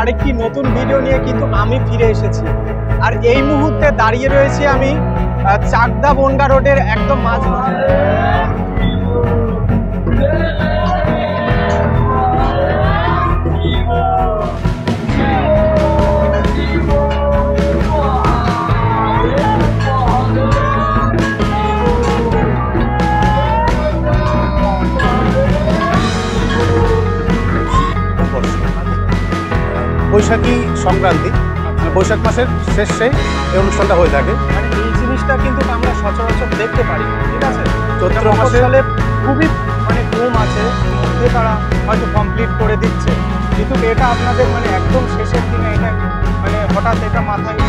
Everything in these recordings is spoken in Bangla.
আরেকটি নতুন ভিডিও নিয়ে কিন্তু আমি ফিরে এসেছি। আর এই মুহূর্তে দাঁড়িয়ে রয়েছি আমি চাকদা বনগা রোডের একদম মাঝ বৈশাখী সংক্রান্তি, বৈশাখ মাসের শেষে এই অনুষ্ঠানটা হয়ে থাকে। মানে এই জিনিসটা কিন্তু আমরা সচরাচর দেখতে পারি, ঠিক আছে। চৈত্র মাসে খুবই মানে কম আছে, মধ্যে তারা হয়তো কমপ্লিট করে দিচ্ছে, কিন্তু এটা আপনাদের মানে একদম শেষের দিনে এটা মানে হঠাৎ এটা মাথায়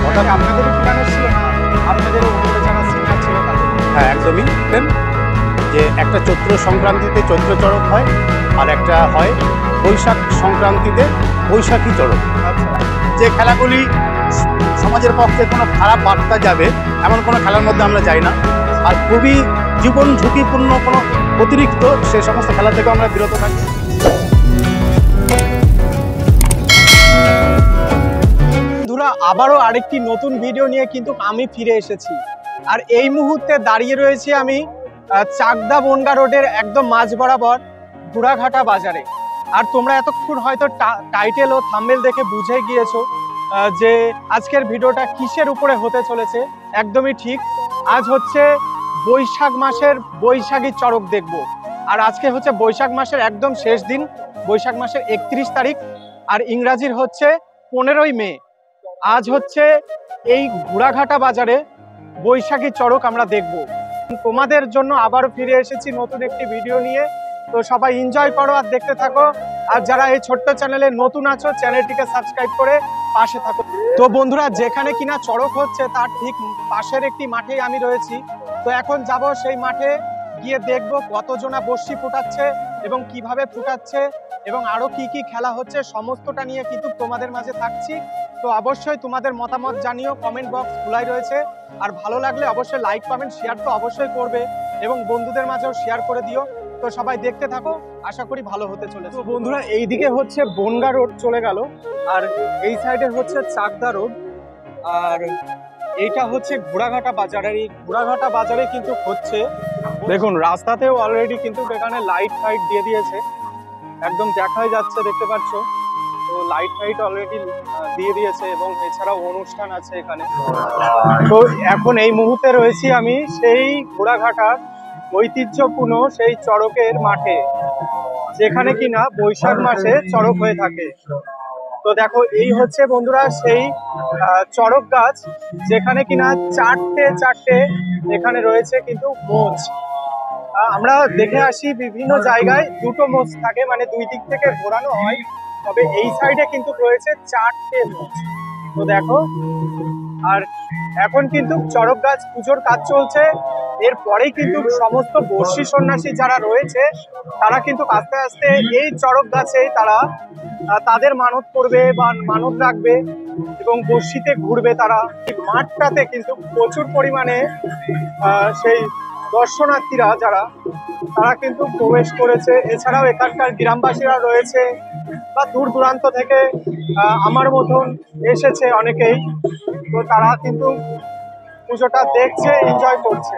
হঠাৎ আপনাদেরই প্ল্যানের ছিল না, আপনাদেরও উপরে যারা সিনিয়র ছিল তাদের? হ্যাঁ, একদমই যে একটা চৈত্র সংক্রান্তিতে চৈত্র চড়ক হয়, আর একটা হয় বৈশাখ সংক্রান্তিতে বৈশাখী চড়ক। যে খেলাগুলি সমাজের পক্ষে কোনো খারাপ বার্তা যাবে এমন কোনো খেলার মধ্যে আমরা যাই না, আর খুবই জীবন ঝুঁকিপূর্ণ কোনো অতিরিক্ত সে সমস্ত খেলা থেকে আমরা বিরত থাকি। বন্ধুরা, আবারও আরেকটি নতুন ভিডিও নিয়ে কিন্তু আমি ফিরে এসেছি। আর এই মুহূর্তে দাঁড়িয়ে রয়েছি আমি চাকদা বনগা রোডের একদম মাঝ বরাবর ঘোড়াঘাটা বাজারে। আর তোমরা এতক্ষণ হয়তো টাইটেল ও থাম্বনেল দেখে বুঝে গিয়েছো যে আজকের ভিডিওটা কিসের উপরে হতে চলেছে। একদমই ঠিক, আজ হচ্ছে বৈশাখ মাসের বৈশাখী চড়ক দেখব। আর আজকে হচ্ছে বৈশাখ মাসের একদম শেষ দিন, বৈশাখ মাসের 31 তারিখ, আর ইংরাজির হচ্ছে 15ই মে। আজ হচ্ছে এই ঘোড়াঘাটা বাজারে বৈশাখী চড়ক আমরা দেখব। তোমাদের জন্য আবারও ফিরে এসেছি নতুন একটি ভিডিও নিয়ে। তো সবাই এনজয় করো আর দেখতে থাকো। আর যারা এই ছোট্ট চ্যানেলে নতুন আছো, চ্যানেলটিকে সাবস্ক্রাইব করে পাশে থাকো। তো বন্ধুরা, যেখানে কিনা চড়ক হচ্ছে তার ঠিক পাশের একটি মাঠেই আমি রয়েছি। তো এখন যাব সেই মাঠে গিয়ে দেখবো কতজনা বর্ষি ফুটাচ্ছে এবং কিভাবে ফুটাচ্ছে এবং আরো কি কি খেলা হচ্ছে, সমস্তটা নিয়ে কিন্তু তোমাদের মাঝে থাকছি। তো অবশ্যই তোমাদের মতামত জানিও, কমেন্ট বক্স খোলাই রয়েছে। আর ভালো লাগলে অবশ্যই লাইক কমেন্ট শেয়ার তো অবশ্যই করবে এবং বন্ধুদের মাঝেও শেয়ার করে দিও। তো সবাই দেখতে থাকো, আশা করি ভালো হতে চলেছে। তো বন্ধুরা, এইদিকে হচ্ছে বনগা রোড চলে গেল, আর এই সাইডে হচ্ছে চাকদা রোড, আর এইটা হচ্ছে ঘোড়াঘাটা বাজার। আর এই ঘোড়াঘাটা বাজারে কিন্তু হচ্ছে, দেখুন রাস্তাতেও অলরেডি কিন্তু এখানে লাইট ফাইট দিয়ে দিয়েছে, একদম দেখাই যাচ্ছে, দেখতে পাচ্ছ। তো লাইট ফাইট অলরেডি দিয়ে দিয়েছে এবং এছাড়াও অনুষ্ঠান আছে এখানে। তো এখন এই মুহূর্তে রয়েছি আমি সেই ঘোড়াঘাটার ঐতিহ্যপূর্ণ সেই চড়কের মাঠে, যেখানে কিনা বৈশাখ মাসে চড়ক হয়ে থাকে। তো দেখো, এই হচ্ছে বন্ধুরা সেই চড়ক গাছ, যেখানে কিনা চারটে এখানে রয়েছে কিন্তু মোচ। আমরা দেখে আসি বিভিন্ন জায়গায় দুটো মোচ থাকে, মানে দুই দিক থেকে ঘোরানো হয়, তবে এই সাইডে কিন্তু রয়েছে 4টে মোচ। তো দেখো, আর এখন কিন্তু চড়ক গাছ পুজোর কাজ চলছে। এরপরেই কিন্তু সমস্ত বর্ষি সন্ন্যাসী যারা রয়েছে তারা কিন্তু আস্তে আস্তে এই চড়ক গাছেই তারা তাদের মানত করবে বা মানত রাখবে এবং বর্ষিতে ঘুরবে তারা। মাঠটাতে কিন্তু প্রচুর পরিমাণে সেই দর্শনার্থীরা যারা তারা কিন্তু প্রবেশ করেছে। এছাড়াও এখানকার গ্রামবাসীরা রয়েছে বা দূর দূরান্ত থেকে আমার মতন এসেছে অনেকেই। তো তারা কিন্তু পুজোটা দেখছে, এনজয় করছে।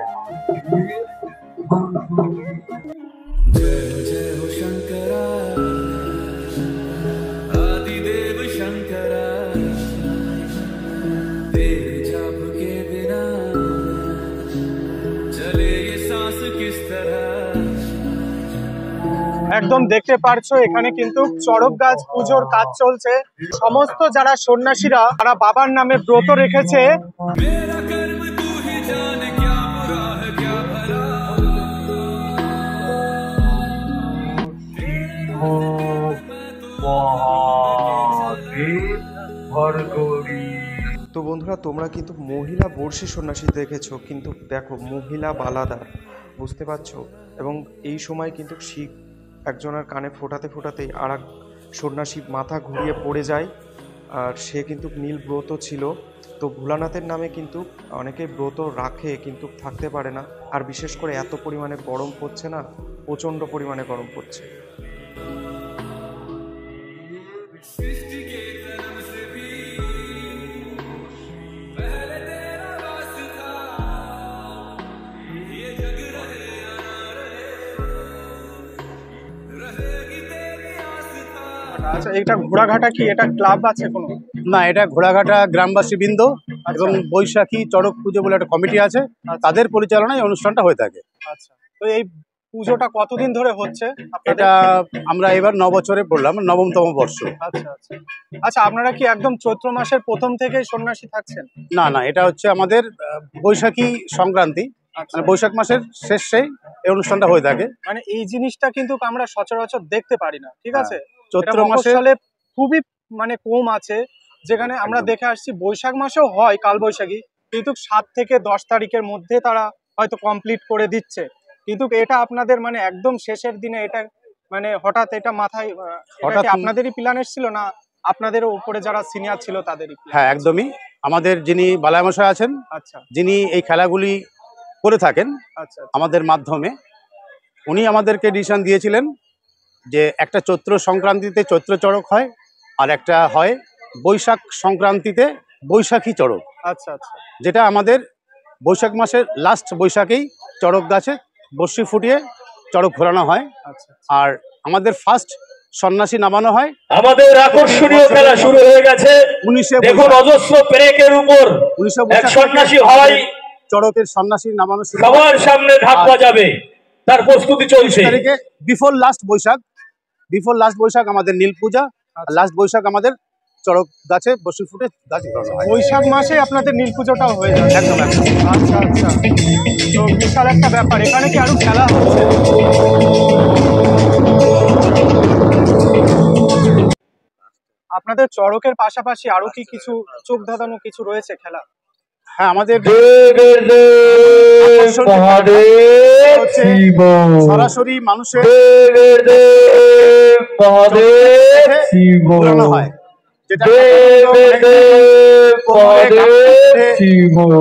একদম দেখতে পারছো এখানে কিন্তু চড়ক গাছ পুজোর কাজ চলছে। সমস্ত যারা সন্ন্যাসীরা তারা বাবার নামে ব্রত রেখেছে। তো বন্ধুরা, তোমরা কিন্তু মহিলা বর্ষি সন্ন্যাসী দেখেছো, কিন্তু দেখো মহিলা বালাদার, বুঝতে পারছো। এবং এই সময় কিন্তু শিখ একজনের কানে ফোটাতে ফোটাতেই আর এক সন্ন্যাসী মাথা ঘুরিয়ে পড়ে যায়। আর সে কিন্তু নীল ব্রত ছিল। তো ভোলানাথের নামে কিন্তু অনেকে ব্রত রাখে কিন্তু থাকতে পারে না। আর বিশেষ করে এত পরিমাণে গরম পড়ছে না, প্রচণ্ড পরিমাণে গরম পড়ছে। আচ্ছা, এটা ঘোড়াঘাটা কি এটা ক্লাব আছে কোনো? না, এটা ঘোড়াঘাটা গ্রামবাসী বৃন্দ এবং বৈশাখী চড়ক পুজো বলে একটা কমিটি আছে, তাদের পরিচালনায় এই অনুষ্ঠানটা হয়ে থাকে। আচ্ছা, তো এই পুজোটা কতদিন ধরে হচ্ছে আপনাদের? এটা আমরা এবার 9 বছরে পড়লাম, 9তম বর্ষ। আচ্ছা আচ্ছা আচ্ছা, আপনারা কি একদম চৈত্র মাসের প্রথম থেকেই সন্ন্যাসী থাকছেন? না না, এটা হচ্ছে আমাদের বৈশাখী সংক্রান্তি, আচ্ছা, মানে বৈশাখ মাসের শেষেই এই অনুষ্ঠানটা হয়ে থাকে। মানে এই জিনিসটা কিন্তু আমরা সচরাচর দেখতে পারি না, ঠিক আছে? চৈত্র এটা মাসে মফস্বলে খুবই মানে কম আছে, যেখানে আমরা দেখে আসছি বৈশাখ মাসেও হয় কাল বৈশাখী, কিন্তু 7 থেকে 10 তারিখের মধ্যে তারা হয়তো কমপ্লিট করে দিচ্ছে। কিন্তু এটা আপনাদের মানে একদম শেষের দিনে এটা মানে হঠাৎ এটা মাথায় এটা কি আপনাদেরই প্ল্যান এসেছিল না আপনাদের উপরে যারা সিনিয়র ছিল তাদেরই? হ্যাঁ, একদমই। আমাদের যিনি বালায় মশাই আছেন, আচ্ছা, যিনি এই খেলাগুলি করে থাকেন আচ্ছা, আমাদের মাধ্যমে, উনি আমাদেরকে ডিসিশন দিয়েছিলেন যে একটা চৈত্র সংক্রান্তিতে চৈত্র চড়ক হয়, আর একটা হয় বৈশাখ সংক্রান্তিতে বৈশাখী চড়ক। আচ্ছা, আচ্ছা, যেটা আমাদের বৈশাখ মাসের লাস্ট বৈশাখেই চড়ক গাছে বর্ষি ফুটিয়ে চড়ক ঘোরানো হয়। আচ্ছা, আর আমাদের ফার্স্ট সন্ন্যাসী নামানো হয়। আমাদের আকর্ষণীয় খেলা শুরু হয়ে গেছে। 19শে দেখুন, অজস্র পেরেকের উপর 19শে এক সন্ন্যাসী হয়, চড়কের সন্ন্যাসী নামানো শুরু হয়। সবার সামনে ঢাক বাজাবে, তার প্রস্তুতি চলছে। তারিখে বিফোর লাস্ট বৈশাখ আমাদের নীল পূজা, আর লাস্ট বৈশাখ আমাদের চড়ক গাছে বর্ষি ফুটে গাছ ঘোরানো হয়। বৈশাখ মাসে আপনাদের নীল পুজোটাও হয়ে যায়? একদম একদম। আচ্ছা আচ্ছা, তো বিশাল একটা ব্যাপার। এখানে কি আরো খেলা হচ্ছে? আপনাদের চড়কের পাশাপাশি আরো কি কিছু চোখ ধাঁধানো কিছু রয়েছে খেলা? হ্যাঁ, আমাদের সরাসরি মানুষের ঘোরানো হয়, যেটা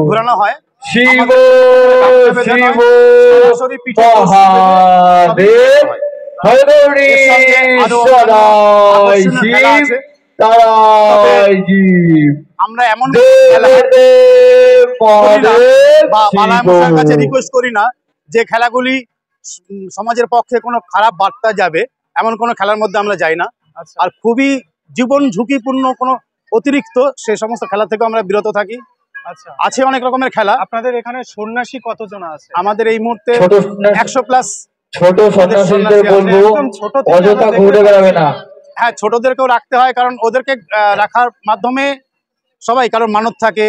ঘোরানো হয়। সরাসরি পিঠে আমরা এমন কাছে রিকোয়েস্ট করি না যে খেলাগুলি সমাজের পক্ষে কোনো খারাপ বার্তা যাবে, এমন কোনো খেলার মধ্যে আমরা যাই না। আর খুবই জীবন ঝুঁকিপূর্ণ কোনো অতিরিক্ত সে সমস্ত খেলা থেকে আমরা বিরত থাকি। আচ্ছা, আছে অনেক রকমের খেলা। আপনাদের এখানে সন্ন্যাসী কতজন আছে? আমাদের এই মুহূর্তে 100+। ছোট সন্ন্যাসীদের বলবো অযথা ঘুরে বেড়াবে না। হ্যাঁ, ছোটদেরকেও রাখতে হয়, কারণ ওদেরকে রাখার মাধ্যমে সবাই কারণ মানত থাকে,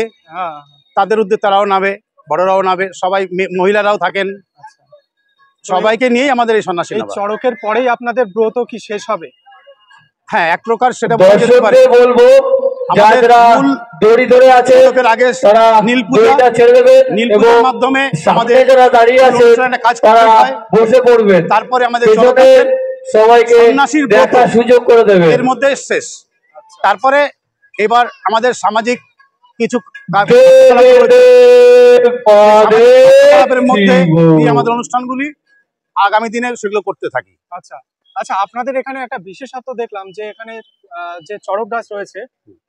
তাদের উদ্যোগে তারাও নাবে, বড়রাও নাবে, সবাই মহিলারাও থাকেন, সবাইকে নিয়েই আমাদের এই সন্ন্যাসী। এই চড়কের পরেই আপনাদের ব্রত কি শেষ হবে? হ্যাঁ, এক প্রকার সেটা বলবো যারা দড়ি ধরে আছে আগে তারা নীল পূজা ছেড়ে দেবে, নীল পূজার মাধ্যমে আমাদের যারা দাঁড়িয়ে আছে তারা বসে পড়বে, তারপরে আমাদের সবাইকে দেখার সুযোগ করে দেবে, এর মধ্যে শেষ। তারপরে এবার আমাদের সামাজিক কিছু মধ্যে আমাদের অনুষ্ঠানগুলি আগামী দিনে সেগুলো করতে থাকি। আচ্ছা আচ্ছা, আপনাদের এখানে একটা বিশেষত্ব দেখলাম যে এখানে যে চড়ক গাছ রয়েছে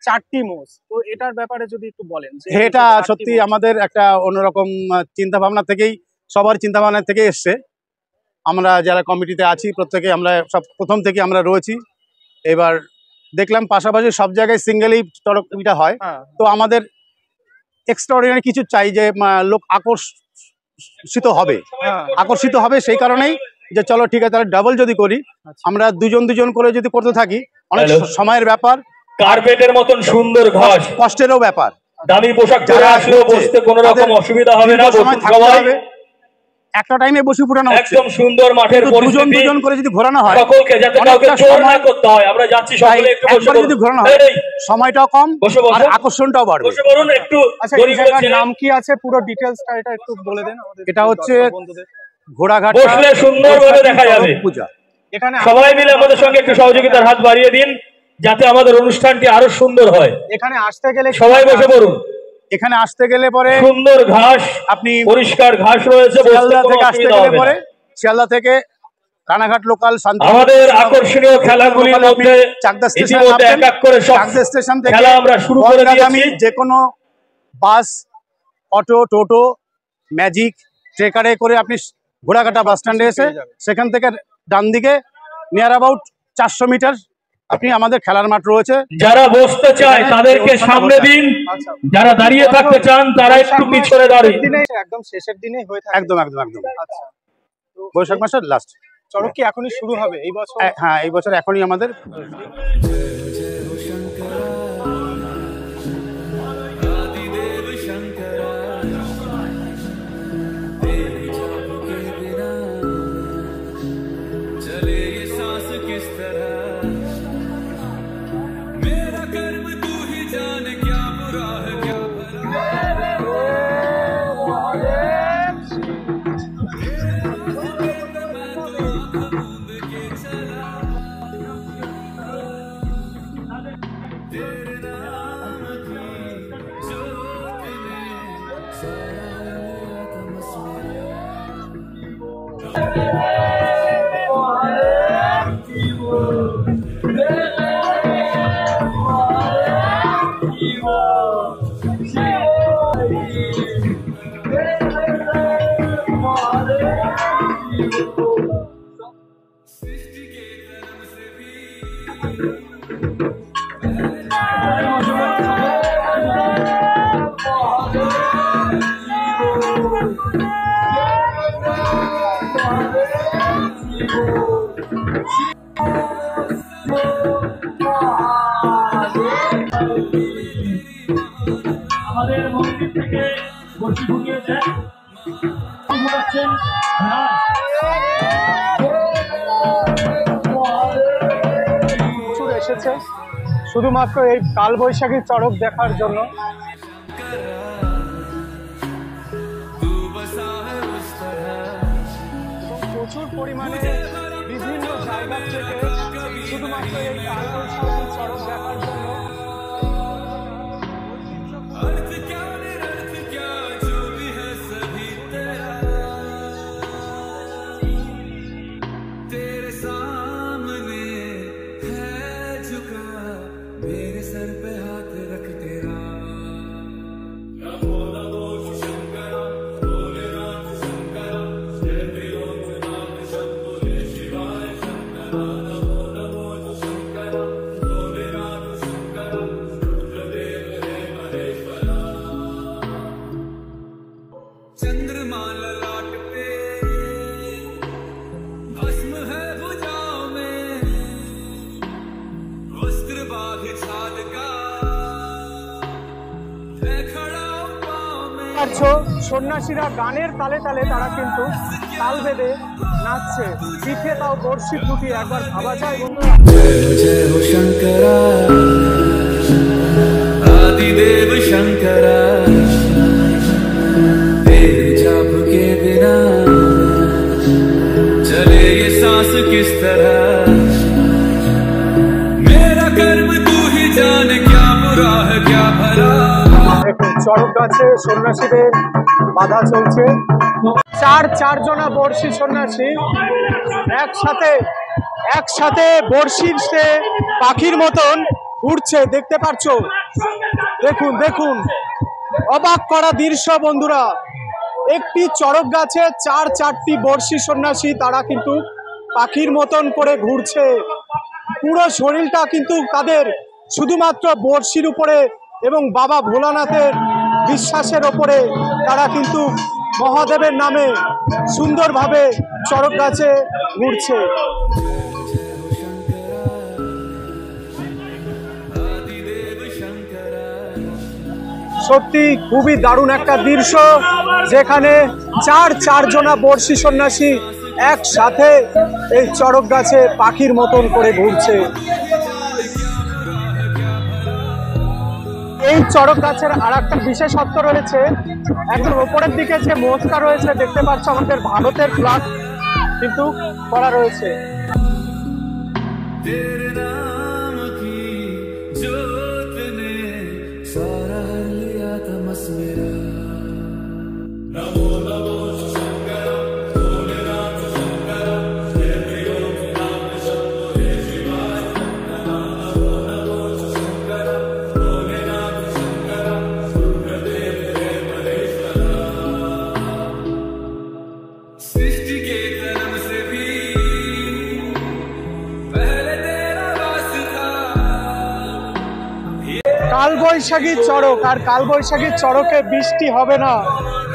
4টি মোষ, তো এটার ব্যাপারে যদি একটু বলেন। এটা সত্যি আমাদের একটা অন্যরকম চিন্তা ভাবনা থেকেই, সবার চিন্তা ভাবনা থেকে এসছে। আমরা যারা কমিটিতে আছি প্রত্যেকে আমরা সব প্রথম থেকে আমরা রয়েছি। এবার দেখলাম পাশাপাশি সব জায়গায় সিঙ্গেলই চড়কটা হয়, তো আমাদের এক্সট্রাঅর্ডিনারি কিছু চাই যে লোক আকর্ষিত হবে, সেই কারণেই যে চলো ঠিক আছে তাহলে ডাবল যদি করি, আমরা দুজন করে যদি করতে থাকি, অনেক সময়ের ব্যাপার, কার্পেটের মতন সুন্দর ঘাস, কষ্টেরও ব্যাপার। দামি পোশাক পরে আসলেও বসতে কোনো রকম অসুবিধা হবে না, একটা টাইমে বসে ফুটানো একদম সুন্দর মাঠের পরিস্থিতি, দুজন করে যদি ঘোরানো হয় সকলকে যাতে কাউকে জোর না করতে হয়, আমরা যাচ্ছি সকলে একটু বসে পড়ুন, যদি ঘোরানো হয় সময়টাও কম আর আকর্ষণটাও বাড়বে। বসে পড়ুন একটু। আচ্ছা, এই জায়গার নাম কি আছে, পুরো ডিটেইলসটা এটা একটু বলে দেন আমাদের। এটা হচ্ছে ঘোড়াঘাট, বসলে সুন্দরভাবে দেখা যাবে। এখানে সবাই মিলে আমাদের সঙ্গে একটু সহযোগিতার হাত বাড়িয়ে দিন যাতে আমাদের অনুষ্ঠানটি আরো সুন্দর হয়। এখানে আসতে গেলে সবাই বসে পড়ুন। এখানে আসতে গেলে পরে সুন্দর ঘাস, আপনি পরিষ্কার ঘাস রয়েছে, শিয়ালদা থেকে রানাঘাট লোকাল আমাদের আকর্ষণীয় খেলাগুলির মধ্যে ইতিমধ্যে এক এক করে সব স্টেশন থেকে খেলা আমরা শুরু করে দিয়েছি। যে কোনো বাস, অটো, টোটো, ম্যাজিক, ট্রেকারে করে আপনি ঘোড়াঘাটা বাস স্ট্যান্ডে এসে সেখান থেকে ডান দিকে নিয়ার অ্যাবাউট 400 মিটার আপনি আমাদের খেলার মাঠ রয়েছে, যারা বসতে চায় তাদেরকে সামনে দিন, আচ্ছা, যারা দাঁড়িয়ে থাকতে চান তারা একটু পিছনে দাঁড়িয়ে। একদম শেষের দিনে হয়ে থাকে। একদম একদম একদম আচ্ছা, তো বৈশাখ মাসের লাস্ট। চড়ক কি এখনই শুরু হবে এই বছর? হ্যাঁ, এই বছর এখনই আমাদের আমাদের মন্দির থেকে বসি ঢুকিয়েছেন প্রচুর এসেছে শুধুমাত্র এই কালবৈশাখী চড়ক দেখার জন্য। প্রচুর পরিমাণে বিভিন্ন জায়গা থেকে শুধুমাত্র এই কালবৈশাখী চড়ক দেখার জন্য। সন্ন্যাসীরা গানের তালে তালে তারা কিন্তু তাল বেঁধে নাচছে, পিঠে তাও বর্ষি দুটি। একবার ভাবা যায় বন্ধুরা। जय हो शंकरा आदिदेव शंकरा, तेरे जाप के बिना चले ये सांस किस तरह, मेरा कर्म तू ही जाने क्या बुरा है क्या भला। দেখুন চড়ক গাছে সন্ন্যাসীদের বাধা চলছে। চারজনা বর্ষি সন্ন্যাসী একসাথে বর্ষির সে পাখির মতন উড়ছে, দেখতে পাচ্ছ। দেখুন দেখুন, অবাক করা দৃশ্য বন্ধুরা। একটি চড়ক গাছে চারটি বর্ষি সন্ন্যাসী তারা কিন্তু পাখির মতন করে ঘুরছে। পুরো শরীরটা কিন্তু তাদের শুধুমাত্র বর্ষির উপরে এবং বাবা ভোলানাথের বিশ্বাসের ওপরে তারা কিন্তু মহাদেবের নামে সুন্দরভাবে চড়ক গাছে ঘুরছে। সত্যি খুবই দারুণ একটা দৃশ্য, যেখানে চারজনা বর্ষি সন্ন্যাসী একসাথে এই চড়ক গাছে পাখির মতন করে ঘুরছে। এই চড়ক গাছের আর একটা বিশেষত্ব রয়েছে, একদম উপরের দিকে যে মোচটা রয়েছে দেখতে পাচ্ছ, আমাদের ভারতের ফ্ল্যাগ কিন্তু করা রয়েছে। सृष्टि के जन्म से भी पहले तेरा কালবৈশাখী চড়ক, আর কালবৈশাখী চড়কে বৃষ্টি হবে না,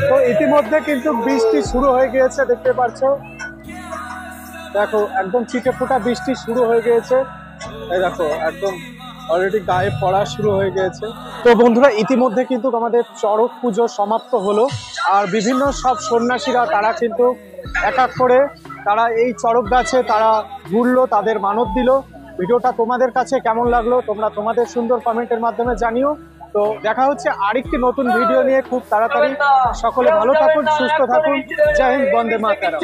তো ইতিমধ্যে কিন্তু বৃষ্টি শুরু হয়ে গিয়েছে, দেখতে পাচ্ছ। দেখো একদম ছিটে ফোঁটা বৃষ্টি শুরু হয়ে গিয়েছে, এই দেখো একদম অলরেডি গায়ে পড়া শুরু হয়ে গিয়েছে। তো বন্ধুরা, ইতিমধ্যে কিন্তু আমাদের চড়ক পুজো সমাপ্ত হলো, আর বিভিন্ন সব সন্ন্যাসীরা তারা কিন্তু এক এক করে তারা এই চড়ক গাছে তারা ঘুরলো, তাদের মানত দিল। ভিডিওটা তোমাদের কাছে কেমন লাগলো তোমরা তোমাদের সুন্দর কমেন্টের মাধ্যমে জানিও। তো দেখা হচ্ছে আরেকটি নতুন ভিডিও নিয়ে খুব তাড়াতাড়ি। সকলে ভালো থাকুন, সুস্থ থাকুন। জয় হিন্দ, বন্দে মাতরম।